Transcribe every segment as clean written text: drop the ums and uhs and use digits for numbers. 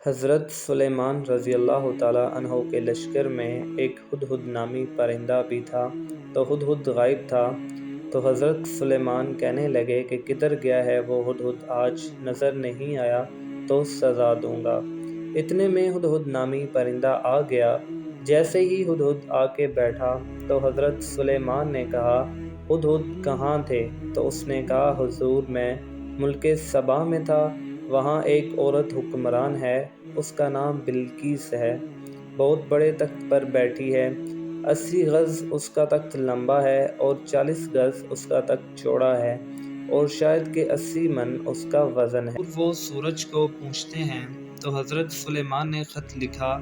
حضرت سلیمان رضی اللہ تعالیٰ عنہ کے لشکر میں ایک ہدہد نامی پرندہ بھی تھا۔ تو ہدہد غائب تھا، تو حضرت سلیمان کہنے لگے کہ کدھر گیا ہے وہ ہدہد، آج نظر نہیں آیا تو سزا دوں گا۔ اتنے میں ہدہد نامی پرندہ آ گیا۔ جیسے ہی ہدہد آ کے بیٹھا تو حضرت سلیمان نے کہا، ہدہد کہاں تھے؟ تو اس نے کہا، حضور میں ملک سبا میں تھا، وہاں ایک عورت حکمران ہے، اس کا نام بلقیس ہے، بہت بڑے تخت پر بیٹھی ہے، 80 گز اس کا تخت لمبا ہے اور 40 گز اس کا تخت چوڑا ہے، اور شاید کہ 80 من اس کا وزن ہے۔ اور وہ سورج کو پوجتے ہیں۔ تو حضرت سلیمان نے خط لکھا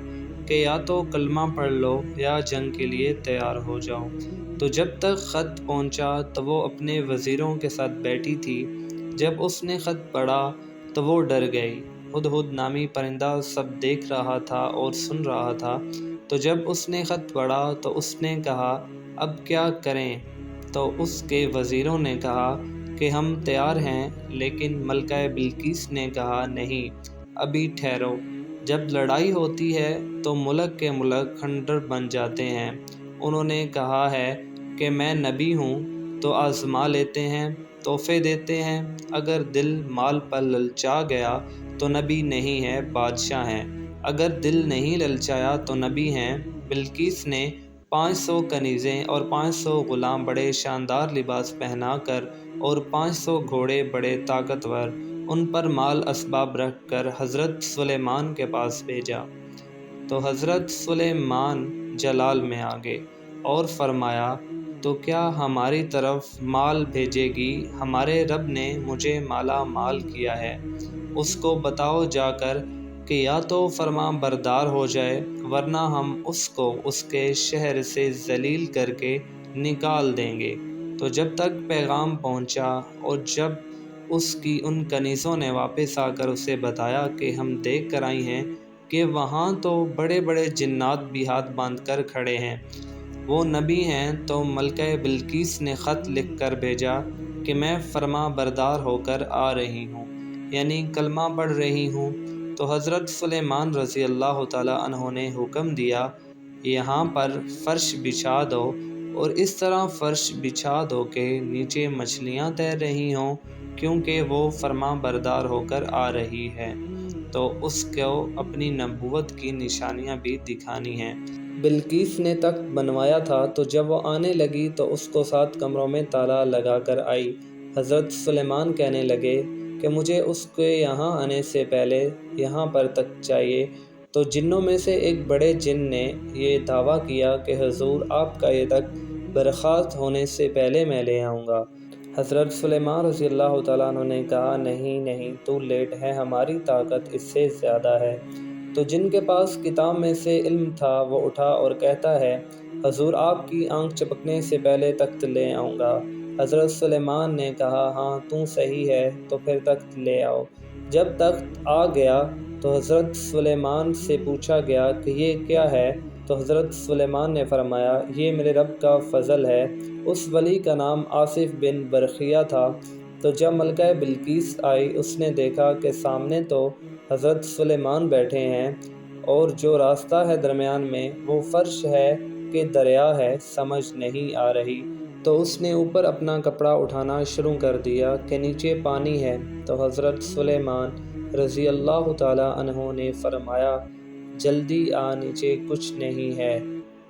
کہ یا تو کلمہ پڑھ لو یا جنگ کے لیے تیار ہو جاؤ۔ تو جب تک خط پہنچا تو وہ اپنے وزیروں کے ساتھ بیٹھی تھی۔ جب اس نے خط پڑھا تو وہ ڈر گئی۔ ہدہد نامی پرندہ سب دیکھ رہا تھا اور سن رہا تھا۔ تو جب اس نے خط پڑھا تو اس نے کہا، اب کیا کریں؟ تو اس کے وزیروں نے کہا کہ ہم تیار ہیں، لیکن ملکہ بلقیس نے کہا، نہیں، ابھی ٹھہرو، جب لڑائی ہوتی ہے تو ملک کے ملک کھنڈر بن جاتے ہیں۔ انہوں نے کہا ہے کہ میں نبی ہوں، تو آزما لیتے ہیں، تحفے دیتے ہیں، اگر دل مال پر للچا گیا تو نبی نہیں ہے، بادشاہ ہیں، اگر دل نہیں للچایا تو نبی ہیں۔ بلقیس نے 500 کنیزیں اور 500 غلام بڑے شاندار لباس پہنا کر اور 500 گھوڑے بڑے طاقتور، ان پر مال اسباب رکھ کر حضرت سلیمان کے پاس بھیجا۔ تو حضرت سلیمان جلال میں آگے اور فرمایا، تو کیا ہماری طرف مال بھیجے گی؟ ہمارے رب نے مجھے مالا مال کیا ہے، اس کو بتاؤ جا کر کہ یا تو فرما بردار ہو جائے، ورنہ ہم اس کو اس کے شہر سے ذلیل کر کے نکال دیں گے۔ تو جب تک پیغام پہنچا اور جب اس کی ان کنیزوں نے واپس آ کر اسے بتایا کہ ہم دیکھ کر آئی ہیں کہ وہاں تو بڑے بڑے جنات بھی ہاتھ باندھ کر کھڑے ہیں، وہ نبی ہیں، تو ملکہ بلقیس نے خط لکھ کر بھیجا کہ میں فرما بردار ہو کر آ رہی ہوں، یعنی کلمہ پڑھ رہی ہوں۔ تو حضرت سلیمان رضی اللہ تعالیٰ عنہ نے حکم دیا، یہاں پر فرش بچھا دو، اور اس طرح فرش بچھا دو کہ نیچے مچھلیاں تیر رہی ہوں، کیونکہ وہ فرما بردار ہو کر آ رہی ہے، تو اس کو اپنی نبوت کی نشانیاں بھی دکھانی ہیں۔ بلقیس نے تخت بنوایا تھا، تو جب وہ آنے لگی تو اس کو 7 کمروں میں تالا لگا کر آئی۔ حضرت سلیمان کہنے لگے کہ مجھے اس کے یہاں آنے سے پہلے یہاں پر تخت چاہیے۔ تو جنوں میں سے ایک بڑے جن نے یہ دعویٰ کیا کہ حضور آپ کا یہ تخت برخاست ہونے سے پہلے میں لے آؤں گا۔ حضرت سلیمان رضی اللہ تعالیٰ عنہ نے کہا، نہیں نہیں، تو لیٹ ہے، ہماری طاقت اس سے زیادہ ہے۔ تو جن کے پاس کتاب میں سے علم تھا وہ اٹھا اور کہتا ہے، حضور آپ کی آنکھ چپکنے سے پہلے تخت لے آؤں گا۔ حضرت سلیمان نے کہا، ہاں تو صحیح ہے، تو پھر تخت لے آؤ۔ جب تخت آ گیا تو حضرت سلیمان سے پوچھا گیا کہ یہ کیا ہے؟ تو حضرت سلیمان نے فرمایا، یہ میرے رب کا فضل ہے۔ اس ولی کا نام آصف بن برقیہ تھا۔ تو جب ملکہ بلقیس آئی، اس نے دیکھا کہ سامنے تو حضرت سلیمان بیٹھے ہیں، اور جو راستہ ہے درمیان میں وہ فرش ہے کہ دریا ہے، سمجھ نہیں آ رہی۔ تو اس نے اوپر اپنا کپڑا اٹھانا شروع کر دیا کہ نیچے پانی ہے۔ تو حضرت سلیمان رضی اللہ تعالیٰ عنہ نے فرمایا، جلدی آ، نیچے کچھ نہیں ہے۔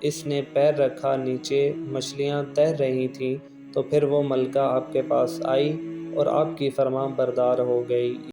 اس نے پیر رکھا، نیچے مچھلیاں تیر رہی تھیں۔ تو پھر وہ ملکہ آپ کے پاس آئی اور آپ کی فرما بردار ہو گئی۔